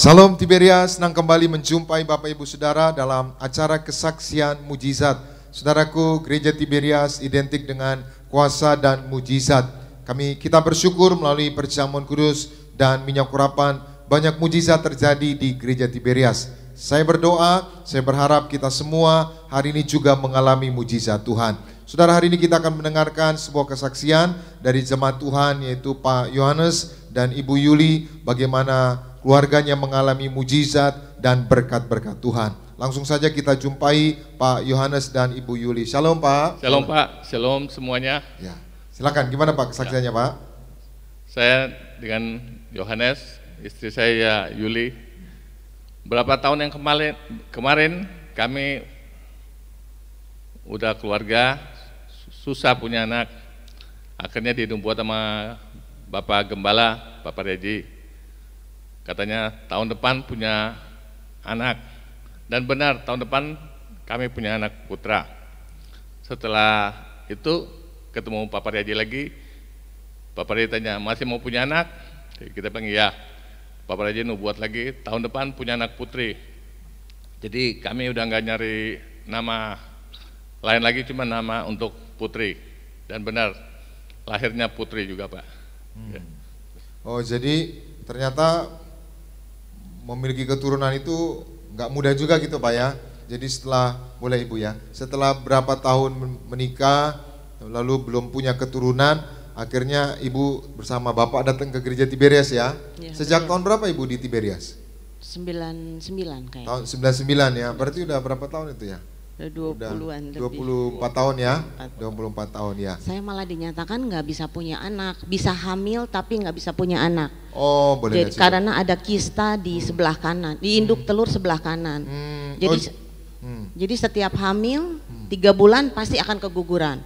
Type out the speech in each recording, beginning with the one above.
Salam Tiberias, senang kembali menjumpai Bapak Ibu Saudara dalam acara kesaksian mujizat. Saudaraku, Gereja Tiberias identik dengan kuasa dan mujizat. Kita bersyukur melalui perjamuan kudus dan minyak urapan, banyak mujizat terjadi di Gereja Tiberias. Saya berdoa, saya berharap kita semua hari ini juga mengalami mujizat Tuhan. Saudara, hari ini kita akan mendengarkan sebuah kesaksian dari jemaat Tuhan, yaitu Pak Yohanes dan Ibu Yuli, bagaimana keluarganya mengalami mujizat dan berkat-berkat Tuhan. Langsung saja kita jumpai Pak Yohanes dan Ibu Yuli. Shalom Pak. Shalom Pak, shalom semuanya. Ya, silakan. Gimana Pak kesaksiannya Pak? Saya dengan Yohanes, istri saya Yuli. Berapa tahun yang kemarin kami udah keluarga, susah punya anak. Akhirnya dibuat sama Bapak Gembala, Bapak Reji. Katanya tahun depan punya anak, dan benar tahun depan kami punya anak putra. Setelah itu ketemu Papa Reji lagi, Papa Reji tanya masih mau punya anak? Kita bilang iya. Papa Reji buat lagi tahun depan punya anak putri. Jadi kami udah nggak nyari nama lain lagi, cuma nama untuk putri, dan benar lahirnya putri juga Pak. Ya. Oh, jadi ternyata memiliki keturunan itu nggak mudah juga gitu Pak ya. Jadi setelah mulai Ibu ya, setelah berapa tahun menikah lalu belum punya keturunan, akhirnya Ibu bersama Bapak datang ke Gereja Tiberias ya. Sejak tahun berapa Ibu di Tiberias? 99 kayaknya. Tahun 99 ya, berarti udah berapa tahun itu ya? Udah 20-an lebih. 24 tahun ya, 24 tahun ya. Saya malah dinyatakan nggak bisa punya anak, bisa hamil tapi nggak bisa punya anak. Oh, boleh. Jadi karena ada kista di sebelah kanan, di induk telur sebelah kanan. Jadi setiap hamil 3 bulan pasti akan keguguran.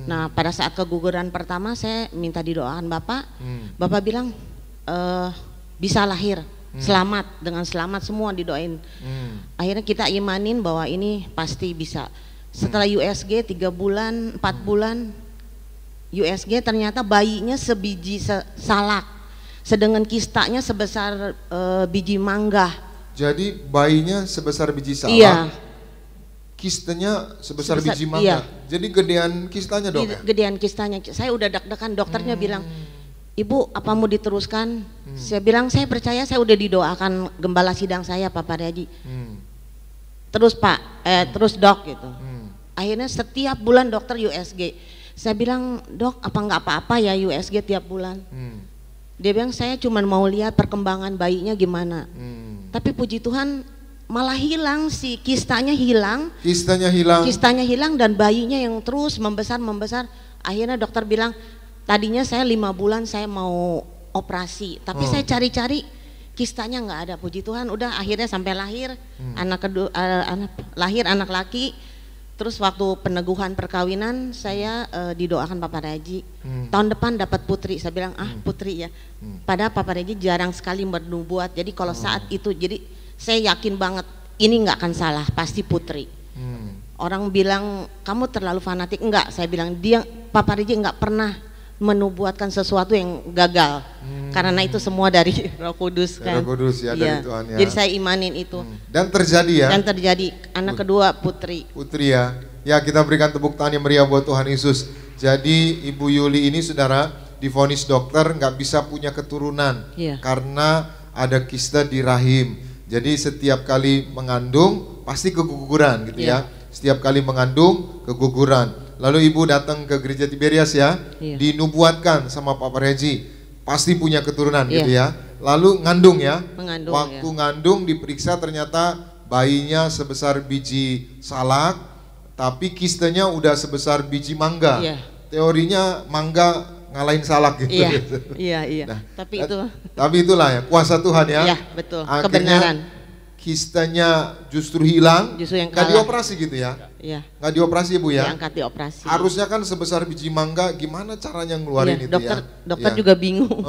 Nah, pada saat keguguran pertama saya minta didoakan Bapak. Bapak bilang bisa lahir. Selamat, dengan selamat semua didoain. Akhirnya kita imanin bahwa ini pasti bisa. Setelah USG 3 bulan, 4 bulan USG, ternyata bayinya sebiji salak, sedangkan kistanya sebesar biji mangga. Jadi bayinya sebesar biji salak. Iya. Kistanya sebesar biji mangga. Iya. Jadi gedean kistanya dong ya? Gedean kistanya. Saya udah deg-degan, dokternya bilang, Ibu apa mau diteruskan? Saya bilang saya percaya, saya udah didoakan gembala sidang saya Papa Reji. Terus Pak, terus dok gitu. Akhirnya setiap bulan dokter USG. Saya bilang dok apa nggak apa-apa ya USG tiap bulan. Dia bilang saya cuma mau lihat perkembangan bayinya gimana. Tapi puji Tuhan malah hilang, si kistanya hilang. Kistanya hilang dan bayinya yang terus membesar. Akhirnya dokter bilang tadinya saya 5 bulan saya mau operasi, tapi saya cari-cari kistanya nggak ada. Puji Tuhan, udah akhirnya sampai lahir anak kedua, lahir anak laki. Terus waktu peneguhan perkawinan saya didoakan Papa Reji tahun depan dapat putri. Saya bilang putri ya. Padahal Papa Reji jarang sekali bernubuat. Jadi kalau saat itu, jadi saya yakin banget ini nggak akan salah, pasti putri. Orang bilang kamu terlalu fanatik, enggak. Saya bilang Papa Reji nggak pernah menubuatkan sesuatu yang gagal, karena itu semua dari Roh Kudus kan. Roh Kudus ya, dari Tuhan ya. Jadi saya imanin itu. Dan terjadi ya. Dan terjadi, anak kedua putri. Putri ya. Ya, kita berikan tepuk tangan yang meriah buat Tuhan Yesus. Jadi Ibu Yuli ini saudara divonis dokter nggak bisa punya keturunan karena ada kista di rahim. Jadi setiap kali mengandung pasti keguguran gitu ya. Setiap kali mengandung keguguran. Lalu Ibu datang ke Gereja Tiberias ya, dinubuatkan sama Papa Reji, pasti punya keturunan gitu ya. Lalu ngandung ya, waktu ngandung diperiksa ternyata bayinya sebesar biji salak, tapi kistanya udah sebesar biji mangga. Teorinya mangga ngalahin salak gitu. Iya. Nah, tapi itulah ya, kuasa Tuhan ya. Iya, betul. Akhirnya, kebenaran. Kistanya justru hilang, nggak dioperasi gitu ya? Iya. Nggak dioperasi Bu ya? Diangkat dioperasi. Harusnya kan sebesar biji mangga, gimana caranya ngeluarin itu ya? Dokter juga bingung.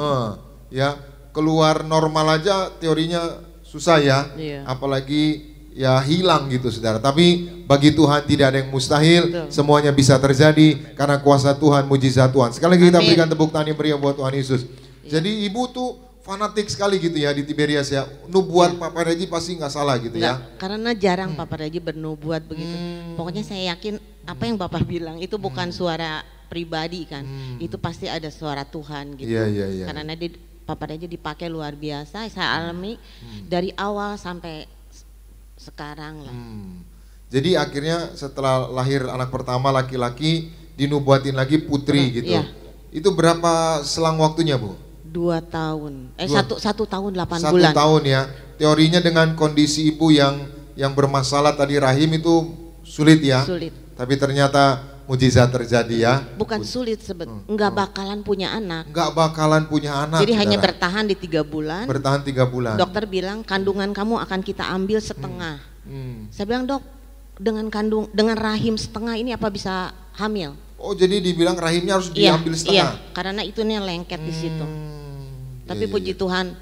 Ya, keluar normal aja teorinya susah ya, apalagi ya hilang gitu saudara. Tapi bagi Tuhan tidak ada yang mustahil, semuanya bisa terjadi karena kuasa Tuhan, mujizat Tuhan. Sekali lagi kita berikan tepuk tangan yang meriah buat Tuhan Yesus. Jadi Ibu tuh fanatik sekali gitu ya di Tiberias ya. Nubuat Papa Regi pasti nggak salah gitu ya. Karena jarang Papa Regi bernubuat begitu. Pokoknya saya yakin apa yang Bapak bilang itu bukan suara pribadi kan. Itu pasti ada suara Tuhan gitu. Iya. Karena Papa Regi dipakai luar biasa. Saya alami dari awal sampai sekarang lah. Jadi akhirnya setelah lahir anak pertama laki-laki dinubuatin lagi putri gitu. Iya. Itu berapa selang waktunya Bu? 2 tahun, satu tahun 8 1 bulan. tahun ya. Teorinya dengan kondisi ibu yang bermasalah tadi rahim itu sulit ya. Sulit. Tapi ternyata mujizat terjadi ya. Bukan sulit nggak bakalan punya anak. Nggak bakalan punya anak. Jadi hanya saudara. bertahan di 3 bulan. Bertahan 3 bulan. Dokter bilang kandungan kamu akan kita ambil setengah. Saya bilang dok, dengan rahim setengah ini apa bisa hamil? Oh jadi dibilang rahimnya harus diambil setengah. Iya, karena itu nih lengket di situ. Tapi Iya. puji Tuhan,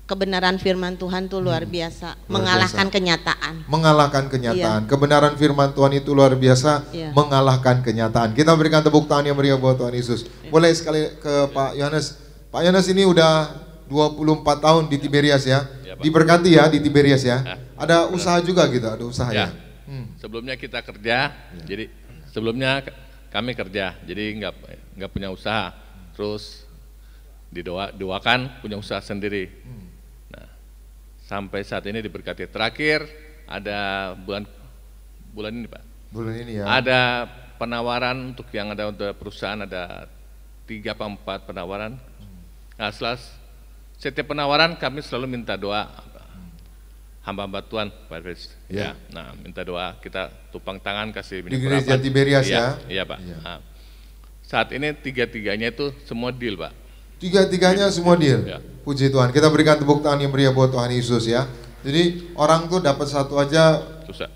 kebenaran firman Tuhan tuh luar biasa, mengalahkan kenyataan. Mengalahkan kenyataan. Kebenaran firman Tuhan itu luar biasa, mengalahkan kenyataan. Kita berikan tepuk tangan yang meriah buat Tuhan Yesus. Boleh sekali ke Pak Yohanes. Pak Yohanes ini udah 24 tahun di Tiberias ya. Diberkati ya di Tiberias ya. Ada usaha juga gitu, ada usaha ya. Sebelumnya kita kerja, jadi sebelumnya kami kerja, jadi nggak punya usaha. Terus didoakan punya usaha sendiri. Nah, sampai saat ini diberkati. Terakhir ada bulan ini Pak. Bulan ini ya. Ada penawaran untuk yang ada untuk perusahaan, ada 3 atau 4 penawaran. Nah, setiap penawaran kami selalu minta doa hamba-hamba Tuhan Pak Fris. Ya. Nah, minta doa, kita tumpang tangan kasih Di gereja Tiberias ya. Iya Pak. Nah, saat ini 3-3-nya itu semua deal Pak. 3-3-nya semua deal. Ya. Puji Tuhan. Kita berikan tepuk tangan yang meriah buat Tuhan Yesus ya. Jadi orang tuh dapat satu aja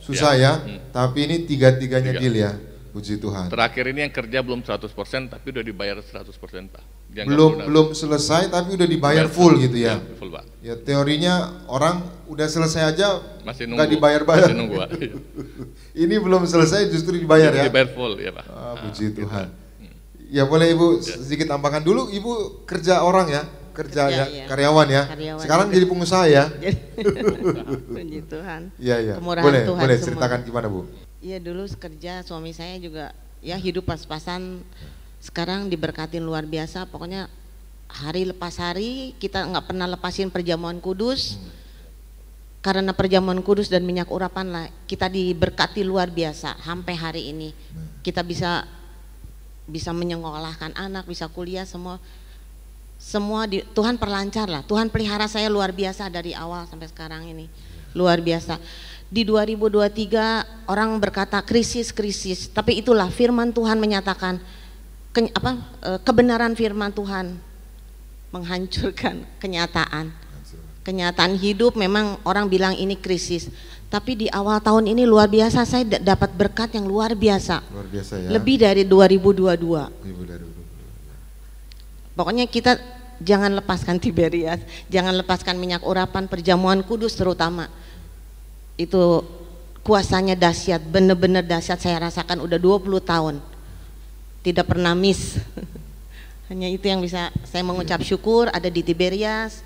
susah ya. Tapi ini 3-3-nya deal ya. Puji Tuhan. Terakhir ini yang kerja belum 100% tapi udah dibayar 100% Pak. Belum selesai tapi udah dibayar full gitu ya. Full Pak. Ya teorinya orang udah selesai aja Masih nggak nunggu. dibayar-bayar. Masih nunggu Pak. Ini belum selesai justru dibayar ya. Dibayar full ya Pak. Puji Tuhan. Ya boleh Ibu sedikit tambahkan dulu. Ibu kerja orang ya, kerja ya, karyawan ya. Sekarang jadi pengusaha ya. Puji Tuhan. Iya. Kemurahan Boleh Tuhan boleh semua. ceritakan gimana Bu? Iya dulu kerja suami saya juga ya hidup pas-pasan. Sekarang diberkatin luar biasa. Pokoknya hari lepas hari kita nggak pernah lepasin perjamuan kudus. Karena perjamuan kudus dan minyak urapan lah kita diberkati luar biasa sampai hari ini. Kita bisa menyekolahkan anak, bisa kuliah, semua Tuhan perlancar lah. Tuhan pelihara saya luar biasa dari awal sampai sekarang ini, luar biasa. Di 2023 orang berkata krisis, tapi itulah firman Tuhan menyatakan kebenaran firman Tuhan menghancurkan kenyataan hidup. Memang orang bilang ini krisis, tapi di awal tahun ini luar biasa saya dapat berkat yang luar biasa. Luar biasa ya. Lebih dari 2022. Pokoknya kita jangan lepaskan Tiberias, jangan lepaskan minyak urapan, perjamuan kudus terutama. Itu kuasanya dahsyat, benar-benar dahsyat. Saya rasakan udah 20 tahun. Tidak pernah miss. Hanya itu yang bisa saya mengucap syukur ada di Tiberias.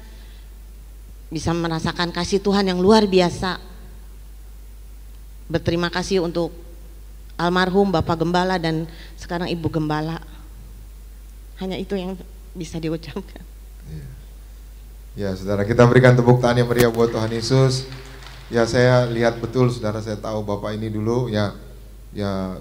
Bisa merasakan kasih Tuhan yang luar biasa. Berterima kasih untuk almarhum Bapak Gembala dan sekarang Ibu Gembala. Hanya itu yang bisa diucapkan. Ya saudara, kita berikan tepuk tangan yang meriah buat Tuhan Yesus. Ya saya lihat betul saudara, saya tahu Bapak ini dulu ya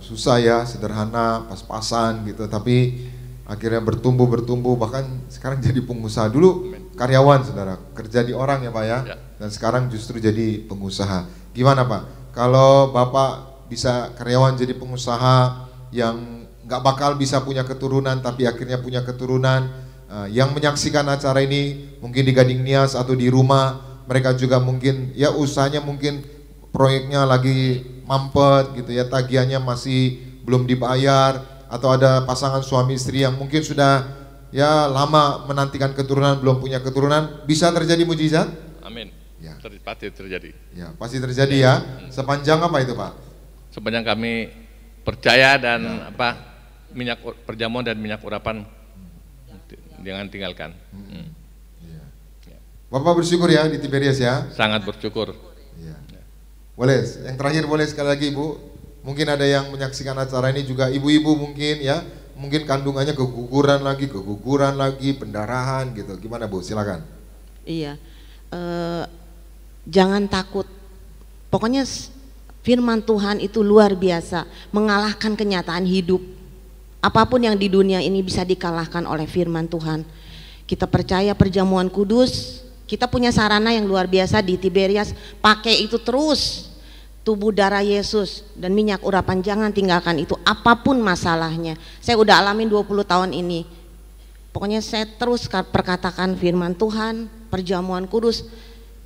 susah ya, sederhana, pas-pasan gitu, tapi akhirnya bertumbuh bahkan sekarang jadi pengusaha. Dulu karyawan saudara, kerja di orang ya Pak ya. Dan sekarang justru jadi pengusaha. Gimana Pak? Kalau Bapak bisa karyawan jadi pengusaha yang nggak bakal bisa punya keturunan tapi akhirnya punya keturunan, yang menyaksikan acara ini mungkin di Gading Nias atau di rumah, mereka juga mungkin ya usahanya mungkin proyeknya lagi mampet gitu ya, tagihannya masih belum dibayar, atau ada pasangan suami istri yang mungkin sudah ya lama menantikan keturunan belum punya keturunan, bisa terjadi mujizat? Amin. Ya. Pasti terjadi. Ya, pasti terjadi ya. Sepanjang apa itu Pak? Sepanjang kami percaya dan perjamuan dan minyak urapan jangan tinggalkan. Bapak bersyukur ya di Tiberias ya. Sangat bersyukur. Iya. Boleh, yang terakhir boleh sekali lagi Ibu. Mungkin ada yang menyaksikan acara ini juga ibu-ibu mungkin ya. Mungkin kandungannya keguguran lagi, pendarahan gitu. Gimana Bu? Silakan. Iya. Jangan takut. Pokoknya firman Tuhan itu luar biasa, mengalahkan kenyataan hidup. Apapun yang di dunia ini bisa dikalahkan oleh firman Tuhan. Kita percaya perjamuan kudus. Kita punya sarana yang luar biasa di Tiberias, pakai itu terus. Tubuh darah Yesus dan minyak urapan, jangan tinggalkan itu apapun masalahnya. Saya udah alamin 20 tahun ini. Pokoknya saya terus perkatakan firman Tuhan, perjamuan kudus,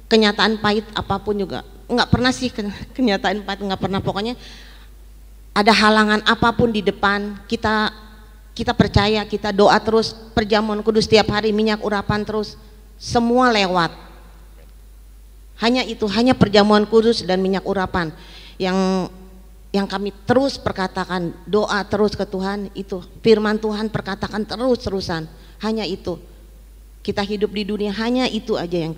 kenyataan pahit apapun juga. Enggak pernah sih kenyataan pahit, enggak pernah. Pokoknya ada halangan apapun di depan, kita percaya, kita doa terus, perjamuan kudus setiap hari, minyak urapan terus. Semua lewat. Hanya itu, hanya perjamuan kudus dan minyak urapan yang kami terus perkatakan, doa terus ke Tuhan itu. Firman Tuhan perkatakan terus-terusan. Hanya itu. Kita hidup di dunia hanya itu aja yang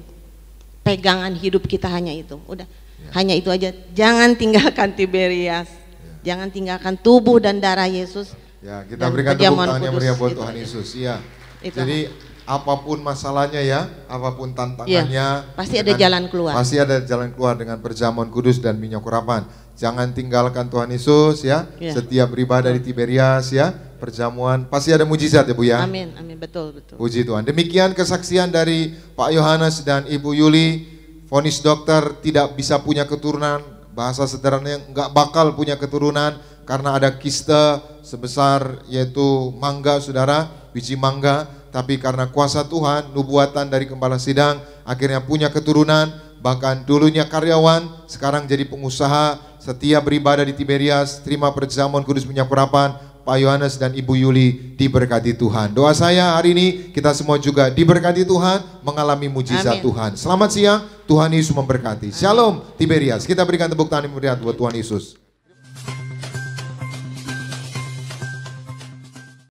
pegangan hidup kita, hanya itu. Udah. Ya. Hanya itu aja. Jangan tinggalkan Tiberias. Ya. Jangan tinggalkan tubuh dan darah Yesus. Ya, kita berikan tepuk tangan yang meriah buat itu. Tuhan Yesus. Iya. Jadi apapun masalahnya ya, apapun tantangannya, pasti ada jalan keluar. Pasti ada jalan keluar dengan perjamuan kudus dan minyak urapan. Jangan tinggalkan Tuhan Yesus ya. Setiap beribadah di Tiberias ya, perjamuan pasti ada mujizat ya Bu ya. Amin, amin, betul, betul. Puji Tuhan. Demikian kesaksian dari Pak Yohanes dan Ibu Yuli. Vonis dokter tidak bisa punya keturunan, bahasa sederhananya nggak bakal punya keturunan karena ada kista sebesar yaitu mangga, saudara, biji mangga. Tapi karena kuasa Tuhan, nubuatan dari gembala sidang, akhirnya punya keturunan, bahkan dulunya karyawan, sekarang jadi pengusaha, setia beribadah di Tiberias, terima perjamuan kudus minyak urapan. Pak Yohanes dan Ibu Yuli diberkati Tuhan. Doa saya hari ini kita semua juga diberkati Tuhan, mengalami mujizat Tuhan. Selamat siang, Tuhan Yesus memberkati. Shalom Tiberias. Kita berikan tepuk tangan yang meriah buat Tuhan Yesus.